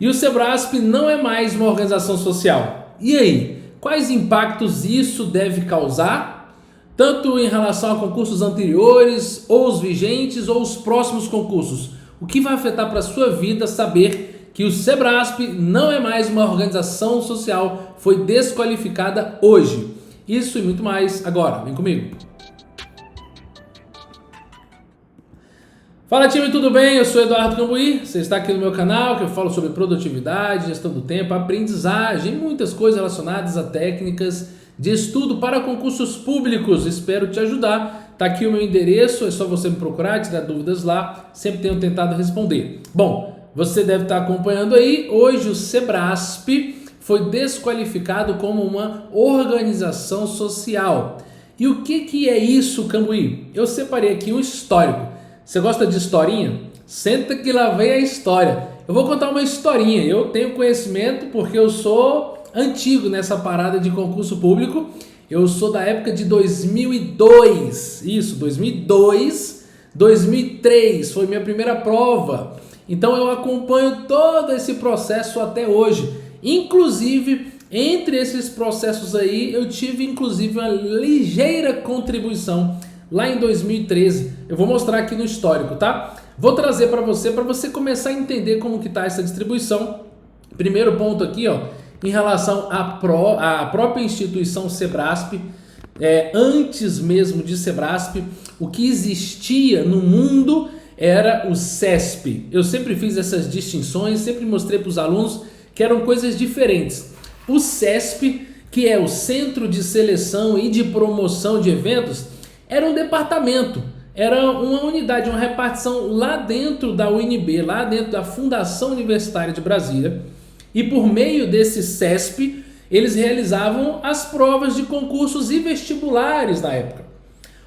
E o Sebrasp não é mais uma organização social. E aí, quais impactos isso deve causar? Tanto em relação a concursos anteriores, ou os vigentes, ou os próximos concursos. O que vai afetar para a sua vida saber que o Sebrasp não é mais uma organização social, foi desqualificada hoje. Isso e muito mais agora. Vem comigo. Fala time, tudo bem? Eu sou Eduardo Cambuí, você está aqui no meu canal que eu falo sobre produtividade, gestão do tempo, aprendizagem, muitas coisas relacionadas a técnicas de estudo para concursos públicos. Espero te ajudar. Tá aqui o meu endereço, é só você me procurar, tirar dúvidas lá, sempre tenho tentado responder. Bom, você deve estar acompanhando aí, hoje o Sebrasp foi desqualificado como uma organização social. E o que é isso, Cambuí? Eu separei aqui um histórico. Você gosta de historinha? Senta que lá vem a história. Eu vou contar uma historinha. Eu tenho conhecimento porque eu sou antigo nessa parada de concurso público. Eu sou da época de 2002. Isso, 2002, 2003 foi minha primeira prova. Então eu acompanho todo esse processo até hoje. Inclusive, entre esses processos aí, eu tive inclusive uma ligeira contribuição lá em 2013, eu vou mostrar aqui no histórico, tá? Vou trazer para você começar a entender como que tá essa distribuição. Primeiro ponto aqui, ó, em relação à própria instituição Sebrasp, antes mesmo de Sebrasp, o que existia no mundo era o CESP. Eu sempre fiz essas distinções, sempre mostrei para os alunos que eram coisas diferentes. O CESP, que é o Centro de Seleção e de Promoção de Eventos, era um departamento, era uma unidade, uma repartição lá dentro da UNB, lá dentro da Fundação Universitária de Brasília. E por meio desse CESP, eles realizavam as provas de concursos e vestibulares na época.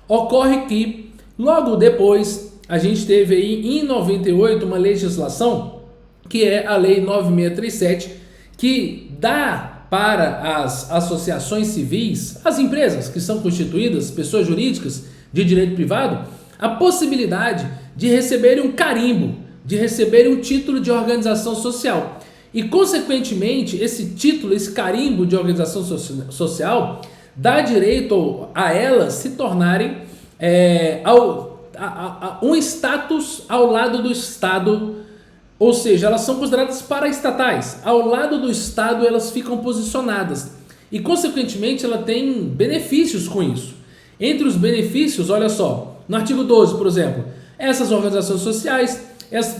Ocorre que, logo depois, a gente teve aí em 98 uma legislação, que é a Lei 9637, que dá para as associações civis, as empresas que são constituídas, pessoas jurídicas de direito privado, a possibilidade de receberem um carimbo, de receberem um título de organização social. E, consequentemente, esse título, esse carimbo de organização social, dá direito a elas se tornarem um status ao lado do Estado. Ou seja, elas são consideradas paraestatais. Ao lado do Estado elas ficam posicionadas. E, consequentemente, ela tem benefícios com isso. Entre os benefícios, olha só, no artigo 12, por exemplo, essas organizações sociais,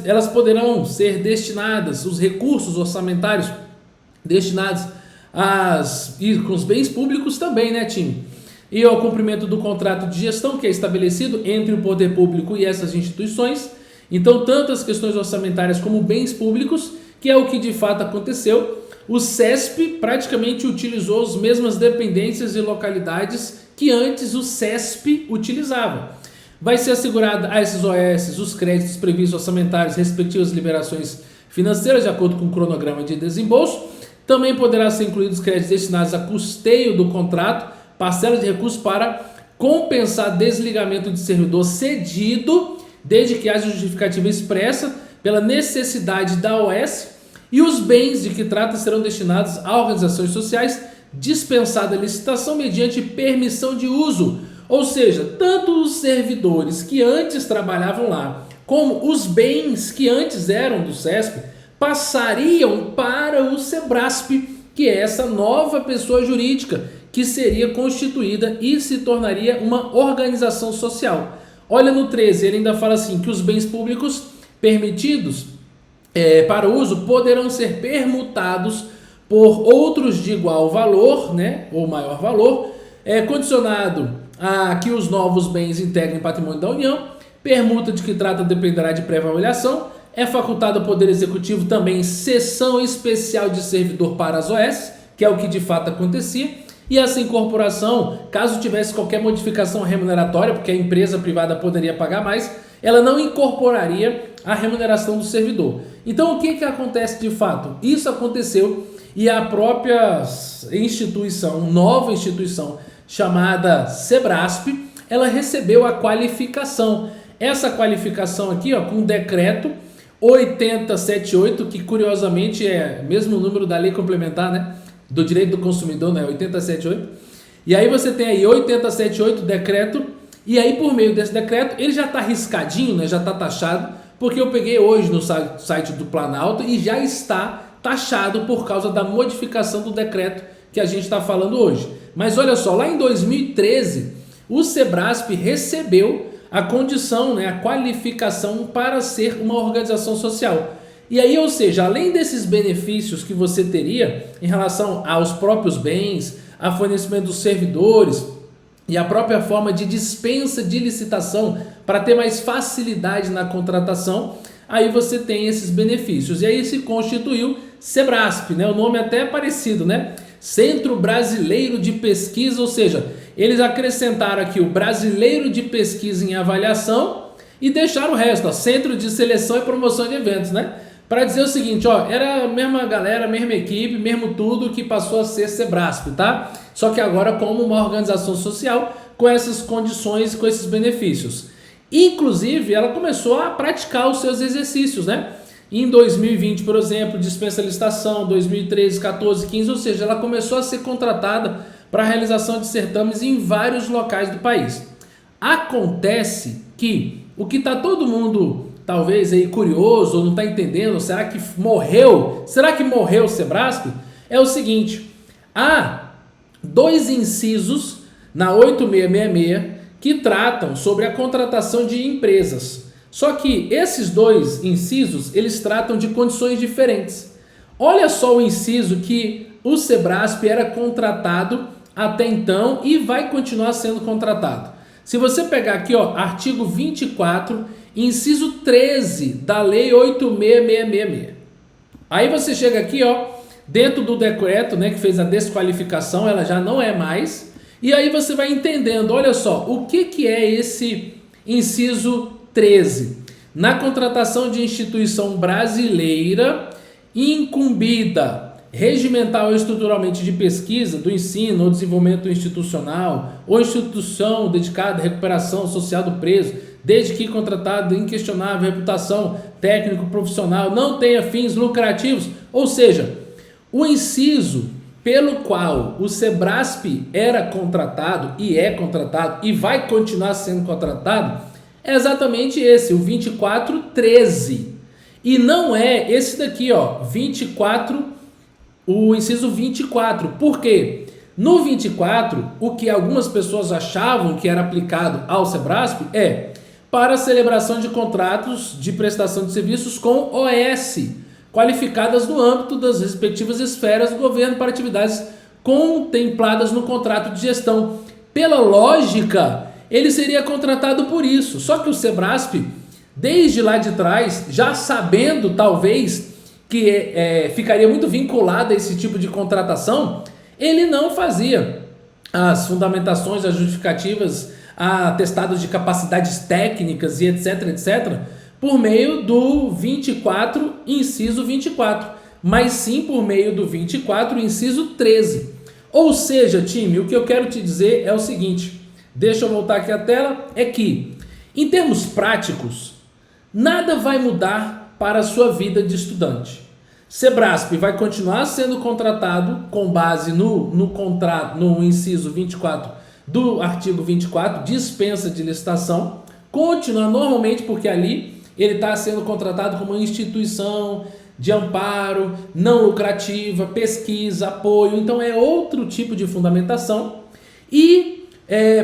elas poderão ser destinadas, os recursos orçamentários destinados e com os bens públicos também, né, time? E ao cumprimento do contrato de gestão que é estabelecido entre o poder público e essas instituições. Então, tanto as questões orçamentárias como bens públicos, que é o que de fato aconteceu, o CESP praticamente utilizou as mesmas dependências e localidades que antes o CESP utilizava. Vai ser assegurada a esses OS os créditos previstos orçamentários, respectivas liberações financeiras, de acordo com o cronograma de desembolso. Também poderá ser incluídos créditos destinados a custeio do contrato, parcelas de recursos para compensar desligamento de servidor cedido, desde que haja justificativa expressa pela necessidade da OS, e os bens de que trata serão destinados a organizações sociais, dispensada a licitação mediante permissão de uso. Ou seja, tanto os servidores que antes trabalhavam lá, como os bens que antes eram do CESP, passariam para o Sebrasp, que é essa nova pessoa jurídica que seria constituída e se tornaria uma organização social. Olha no 13, ele ainda fala assim, que os bens públicos permitidos para uso poderão ser permutados por outros de igual valor, né, ou maior valor, condicionado a que os novos bens integrem patrimônio da União. Permuta de que trata dependerá de prévia avaliação. É facultado ao Poder Executivo também sessão especial de servidor para as OS, que é o que de fato acontecia. E essa incorporação, caso tivesse qualquer modificação remuneratória, porque a empresa privada poderia pagar mais, ela não incorporaria a remuneração do servidor. Então, o que acontece de fato? Isso aconteceu e a própria instituição, nova instituição chamada Sebrasp, ela recebeu a qualificação. Essa qualificação aqui, ó, com decreto 8078, que curiosamente é o mesmo número da lei complementar, né? Do direito do consumidor, né? 8078. E aí você tem aí 8078, decreto, e aí por meio desse decreto, ele já está riscadinho, né? Já está taxado, porque eu peguei hoje no site do Planalto e já está taxado por causa da modificação do decreto que a gente está falando hoje. Mas olha só, lá em 2013, o Sebrasp recebeu a condição, né, a qualificação para ser uma organização social. E aí, ou seja, além desses benefícios que você teria em relação aos próprios bens, a fornecimento dos servidores e a própria forma de dispensa de licitação para ter mais facilidade na contratação, aí você tem esses benefícios. E aí se constituiu Sebrasp, né? O nome até é parecido, né? Centro Brasileiro de Pesquisa, ou seja, eles acrescentaram aqui o Brasileiro de Pesquisa em Avaliação e deixaram o resto, ó, Centro de Seleção e Promoção de Eventos, né? Para dizer o seguinte, ó, era a mesma galera, a mesma equipe, mesmo tudo que passou a ser Sebrasp, tá? Só que agora como uma organização social com essas condições e com esses benefícios. Inclusive, ela começou a praticar os seus exercícios, né? Em 2020, por exemplo, dispensa licitação, 2013, 14, 15, ou seja, ela começou a ser contratada para a realização de certames em vários locais do país. Acontece que o que está todo mundo talvez aí curioso ou não está entendendo, será que morreu? Será que morreu o Sebrasp? É o seguinte, há 2 incisos na 8666 que tratam sobre a contratação de empresas. Só que esses 2 incisos, eles tratam de condições diferentes. Olha só o inciso que o Sebrasp era contratado até então e vai continuar sendo contratado. Se você pegar aqui, ó, artigo 24, inciso 13 da Lei 8666. Aí você chega aqui, ó, dentro do decreto, né, que fez a desqualificação, ela já não é mais. E aí você vai entendendo, olha só, o que é esse inciso 13? Na contratação de instituição brasileira incumbida regimental ou estruturalmente de pesquisa, do ensino ou desenvolvimento institucional, ou instituição dedicada à recuperação social do preso, desde que contratado inquestionável reputação técnico-profissional, não tenha fins lucrativos, ou seja, o inciso pelo qual o Sebrasp era contratado e é contratado e vai continuar sendo contratado é exatamente esse, o 2413. E não é esse daqui, ó, 24, o inciso 24. Por quê? No 24, o que algumas pessoas achavam que era aplicado ao Sebrasp é para a celebração de contratos de prestação de serviços com OS, qualificadas no âmbito das respectivas esferas do governo para atividades contempladas no contrato de gestão. Pela lógica, ele seria contratado por isso. Só que o Sebrasp, desde lá de trás, já sabendo talvez que ficaria muito vinculado a esse tipo de contratação, ele não fazia as fundamentações, as justificativas, atestados de capacidades técnicas e etc, etc, por meio do 24, inciso 24, mas sim por meio do 24, inciso 13. Ou seja, time, o que eu quero te dizer é o seguinte, deixa eu voltar aqui a tela, é que, em termos práticos, nada vai mudar para a sua vida de estudante. Sebrasp vai continuar sendo contratado com base no contrato, no inciso 24 do artigo 24, dispensa de licitação, continua normalmente porque ali ele está sendo contratado como uma instituição de amparo, não lucrativa, pesquisa, apoio, então é outro tipo de fundamentação. E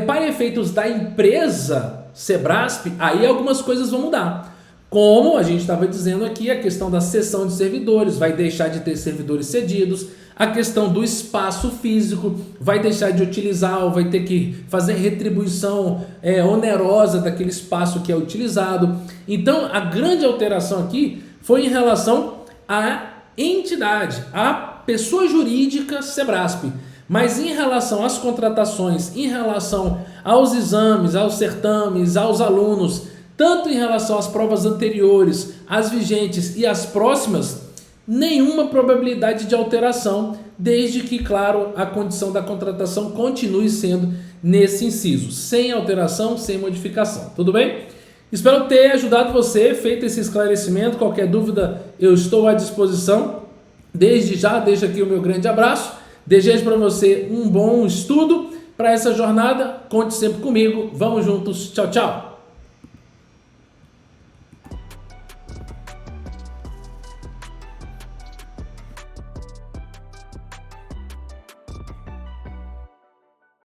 para efeitos da empresa Sebrasp, aí algumas coisas vão mudar. Como a gente estava dizendo aqui, a questão da cessão de servidores, vai deixar de ter servidores cedidos, a questão do espaço físico, vai deixar de utilizar ou vai ter que fazer retribuição onerosa daquele espaço que é utilizado. Então, a grande alteração aqui foi em relação à entidade, à pessoa jurídica Sebrasp. Mas em relação às contratações, em relação aos exames, aos certames, aos alunos, tanto em relação às provas anteriores, às vigentes e às próximas, nenhuma probabilidade de alteração, desde que, claro, a condição da contratação continue sendo nesse inciso, sem alteração, sem modificação, tudo bem? Espero ter ajudado você, feito esse esclarecimento. Qualquer dúvida, eu estou à disposição. Desde já, deixo aqui o meu grande abraço. Desejo para você um bom estudo para essa jornada. Conte sempre comigo. Vamos juntos. Tchau, tchau.